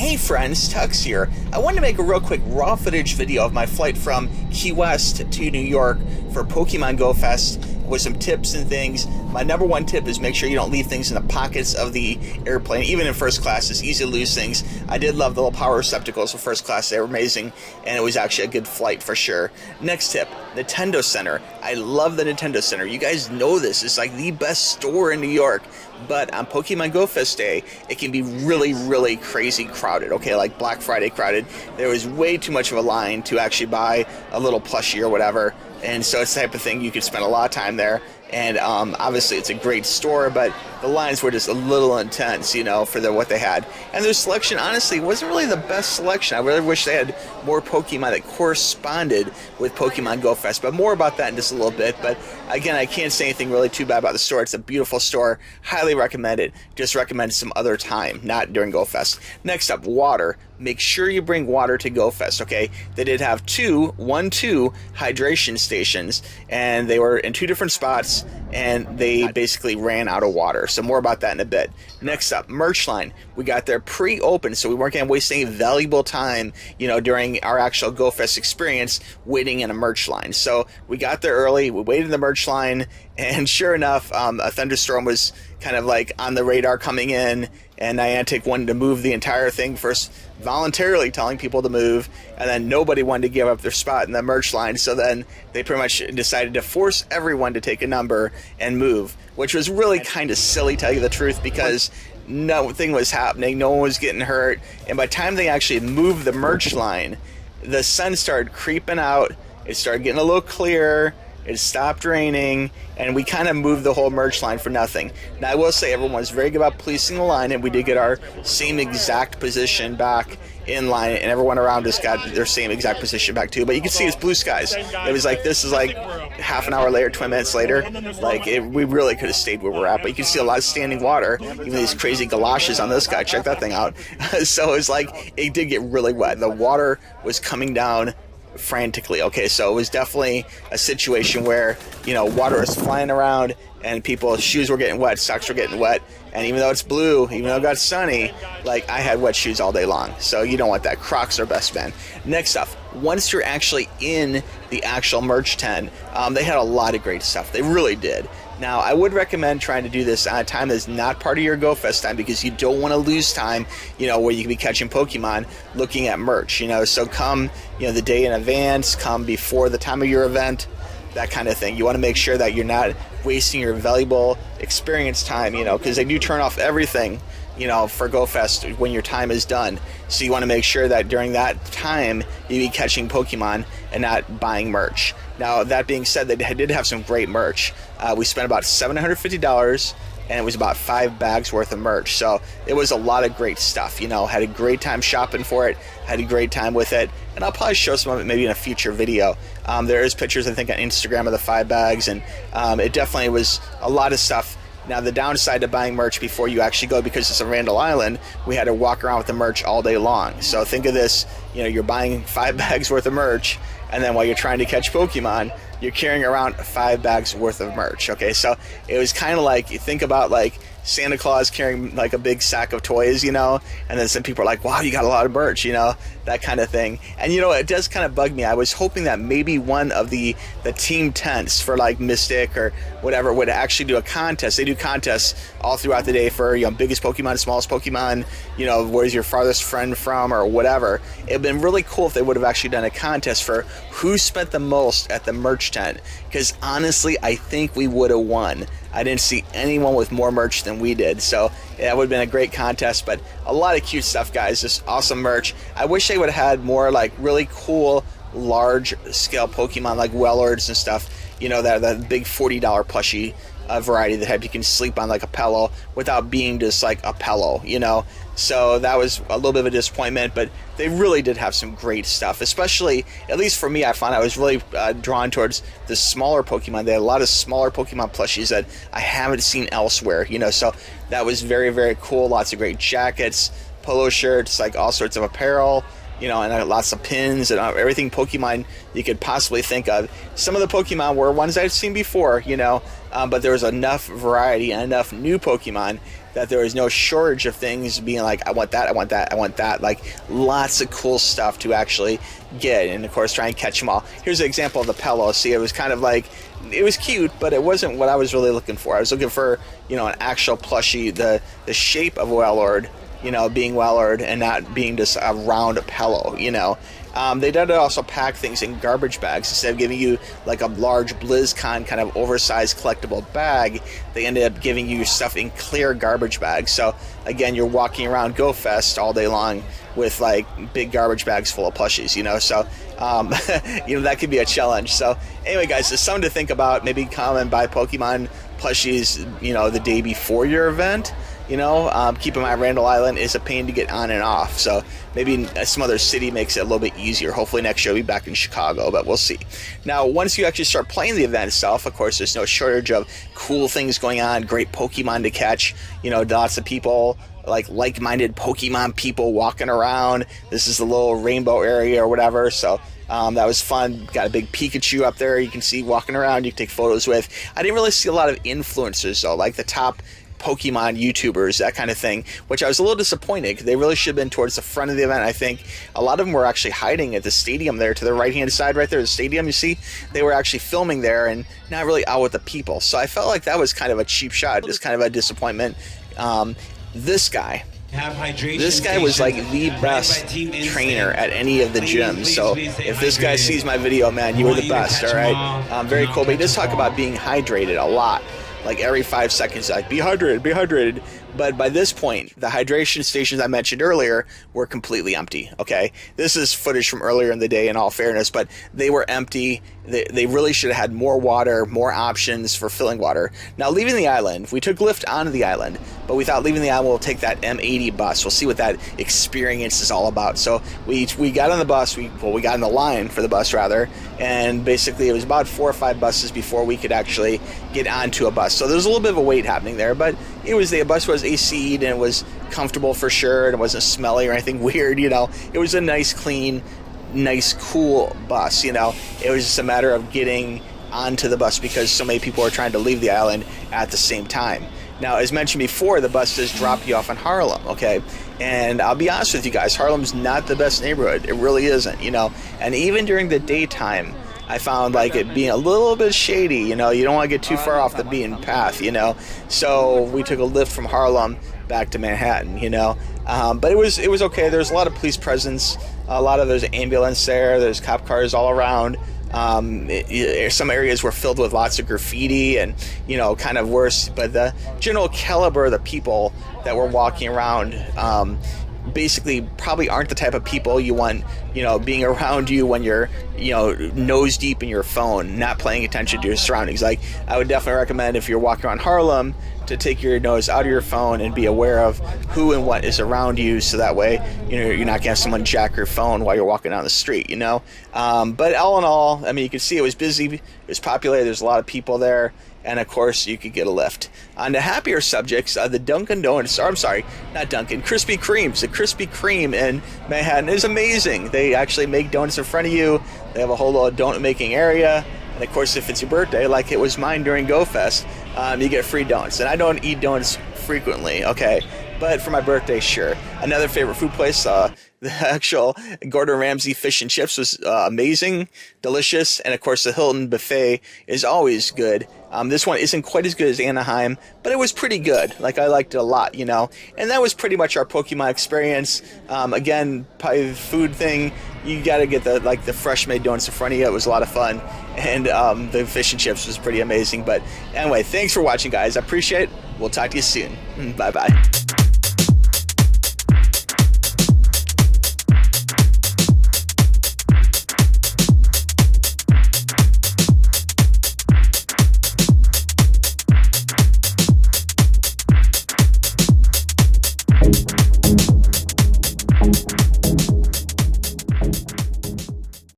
Hey friends, Tuxx here. I wanted to make a real quick raw footage video of my flight from Key West to New York for Pokemon Go Fest with some tips and things. My number one tip is make sure you don't leave things in the pockets of the airplane. Even in first class, it's easy to lose things. I did love the little power receptacles for first class. They were amazing, and it was actually a good flight for sure. Next tip, Nintendo Center. I love the Nintendo Center. You guys know this. It's like the best store in New York. But on Pokemon Go Fest Day, it can be really, really crazy crowded, okay? Like Black Friday crowded. There was way too much of a line to actually buy a little plushie or whatever. And so it's the type of thing you could spend a lot of time there. And obviously it's a great store, but the lines were just a little intense, you know, for what they had. And their selection, honestly, wasn't really the best selection. I really wish they had more Pokemon that corresponded with Pokemon Go Fest, but more about that in just a little bit. But again, I can't say anything really too bad about the store. It's a beautiful store. Highly recommend it. Just recommend some other time, not during Go Fest. Next up, water. Make sure you bring water to Go Fest, okay? They did have two hydration stations, and they were in two different spots, and they basically ran out of water. So more about that in a bit. Next up, merch line. We got there pre-open, so we weren't going to waste any valuable time, you know, during our actual Go Fest experience waiting in a merch line. So we got there early, we waited in the merch line, and sure enough, a thunderstorm was kind of like on the radar coming in, and Niantic wanted to move the entire thing first, voluntarily telling people to move, and then nobody wanted to give up their spot in the merch line, so then they pretty much decided to force everyone to take a number and move, which was really kind of silly, tell you the truth, because nothing was happening, no one was getting hurt, and by the time they actually moved the merch line, the sun started creeping out, it started getting a little clearer, it stopped raining, and we kind of moved the whole merch line for nothing. Now, I will say everyone was very good about policing the line, and we did get our same exact position back in line, and everyone around us got their same exact position back too. But you can see it's blue skies. It was like, this is like half an hour later, 20 minutes later. Like, we really could have stayed where we're at, but you can see a lot of standing water, even these crazy galoshes on this guy. Check that thing out. So it was like, it did get really wet. The water was coming down frantically. Okay, so it was definitely a situation where, you know, water was flying around and people's shoes were getting wet, socks were getting wet, and even though it's blue, even though it got sunny, like, I had wet shoes all day long, so you don't want that. Crocs are best man. Next up, once you're actually in the actual merch tent, they had a lot of great stuff. They really did. Now, I would recommend trying to do this on a time that's not part of your Go Fest time, because you don't want to lose time, you know, where you can be catching Pokemon looking at merch, you know. So come, you know, the day in advance, come before the time of your event, that kind of thing. You want to make sure that you're not wasting your valuable experience time, you know, because they do turn off everything, you know, for Go Fest when your time is done. So you want to make sure that during that time you be catching Pokemon and not buying merch. Now, that being said, they did have some great merch. We spent about $750, and it was about 5 bags worth of merch. So it was a lot of great stuff, you know. Had a great time shopping for it, had a great time with it, and I'll probably show some of it maybe in a future video. There is pictures, I think, on Instagram of the 5 bags, and it definitely was a lot of stuff. Now, the downside to buying merch before you actually go, because it's a Randall Island, we had to walk around with the merch all day long. So think of this, you know, you're buying 5 bags worth of merch, and then while you're trying to catch Pokemon, you're carrying around 5 bags worth of merch, okay? So it was kind of like, you think about like Santa Claus carrying like a big sack of toys, you know, and then some people are like, wow, you got a lot of merch, you know, that kind of thing. And, you know, it does kind of bug me. I was hoping that maybe one of the team tents for like Mystic or whatever would actually do a contest. They do contests all throughout the day for, you know, biggest Pokemon, smallest Pokemon, you know, where's your farthest friend from or whatever. It'd been really cool if they would have actually done a contest for who spent the most at the merch tent, because honestly, I think we would have won. I didn't see anyone with more merch than we did, so that would have been a great contest. But a lot of cute stuff, guys, just awesome merch. I wish they would have had more like really cool large scale Pokemon like Wellards and stuff, you know, that big $40 plushie variety that you can sleep on like a pillow without being just like a pillow, you know. So that was a little bit of a disappointment, but they really did have some great stuff, especially, at least for me, I found I was really drawn towards the smaller Pokemon. They had a lot of smaller Pokemon plushies that I haven't seen elsewhere, you know, so that was very, very cool. Lots of great jackets, polo shirts, like all sorts of apparel, you know, and lots of pins and everything Pokemon you could possibly think of. Some of the Pokemon were ones I'd seen before, you know, but there was enough variety and enough new Pokemon that there was no shortage of things being like, I want that, I want that, I want that. Like, lots of cool stuff to actually get, and of course try and catch them all. Here's an example of the Pello. See, it was kind of like, it was cute, but it wasn't what I was really looking for. I was looking for, you know, an actual plushie, the shape of Wellord, you know, being Wellord and not being just a round Pello, you know. They did also pack things in garbage bags. Instead of giving you like a large BlizzCon kind of oversized collectible bag, they ended up giving you stuff in clear garbage bags. So again, you're walking around GoFest all day long with like big garbage bags full of plushies, you know. So you know, that could be a challenge. So anyway, guys, it's something to think about. Maybe come and buy Pokemon plushies, you know, the day before your event. You know, keep in mind Randall Island is a pain to get on and off, so maybe some other city makes it a little bit easier. Hopefully next year we'll be back in Chicago, but we'll see. Now, once you actually start playing the event itself, of course, there's no shortage of cool things going on, great Pokemon to catch, you know, lots of people, like-minded Pokemon people walking around. This is the little rainbow area or whatever, so that was fun. Got a big Pikachu up there you can see walking around, you can take photos with. I didn't really see a lot of influencers, though, like the top Pokemon YouTubers, that kind of thing, which I was a little disappointed because they really should have been towards the front of the event. I think a lot of them were actually hiding at the stadium there to the right-hand side right there, the stadium, you see? They were actually filming there and not really out with the people. So I felt like that was kind of a cheap shot, just kind of a disappointment. This guy was like the best trainer at any of the gyms. So if this guy sees my video, man, you were the best, all right? Very cool. But he does talk about being hydrated a lot. Like every 5 seconds, like, be hydrated, be hydrated. But by this point, the hydration stations I mentioned earlier were completely empty, okay? This is footage from earlier in the day, in all fairness, but they were empty. They really should have had more water, more options for filling water. Now, leaving the island, we took Lyft onto the island, but we thought leaving the island, we'll take that M80 bus. We'll see what that experience is all about. So we got on the bus, we got in the line for the bus, rather, and basically it was about 4 or 5 buses before we could actually get onto a bus. So there was a little bit of a wait happening there, but the bus was AC'd and it was comfortable for sure, and it wasn't smelly or anything weird, you know. It was a nice, clean, nice, cool bus, you know. It was just a matter of getting onto the bus because so many people are trying to leave the island at the same time. Now, as mentioned before, the bus does drop you off in Harlem, okay? And I'll be honest with you guys, Harlem's not the best neighborhood. It really isn't, you know. And even during the daytime, I found like it being a little bit shady, you know. You don't want to get too far off the beaten path, you know. So we took a lift from Harlem back to Manhattan, you know. But it was okay. There's a lot of police presence, there's an ambulance there, there's cop cars all around. Some areas were filled with lots of graffiti and, you know, kind of worse. But the general caliber of the people that were walking around basically probably aren't the type of people you want, you know, being around you when you're, you know, nose deep in your phone, not paying attention to your surroundings. Like, I would definitely recommend, if you're walking around Harlem, to take your nose out of your phone and be aware of who and what is around you, so that way, you know, you're not gonna have someone jack your phone while you're walking down the street, you know. But all in all, I mean, you can see it was busy, it was popular, there's a lot of people there, and of course you could get a lift. On to happier subjects, the Dunkin' Donuts, or I'm sorry, not Dunkin', Krispy Kremes. The Krispy Kreme in Manhattan is amazing. They actually make donuts in front of you. They have a whole little donut making area. And of course, if it's your birthday, like it was mine during GoFest, you get free donuts. And I don't eat donuts frequently, okay? But for my birthday, sure. Another favorite food place, the actual Gordon Ramsay fish and chips was amazing, delicious. And of course, the Hilton buffet is always good. This one isn't quite as good as Anaheim, but it was pretty good. Like, I liked it a lot, you know. And that was pretty much our Pokemon experience. Again, probably the food thing, you got to get the fresh made donuts in front of you. It was a lot of fun. And the fish and chips was pretty amazing. But anyway, thanks for watching, guys. I appreciate it. We'll talk to you soon. Bye-bye.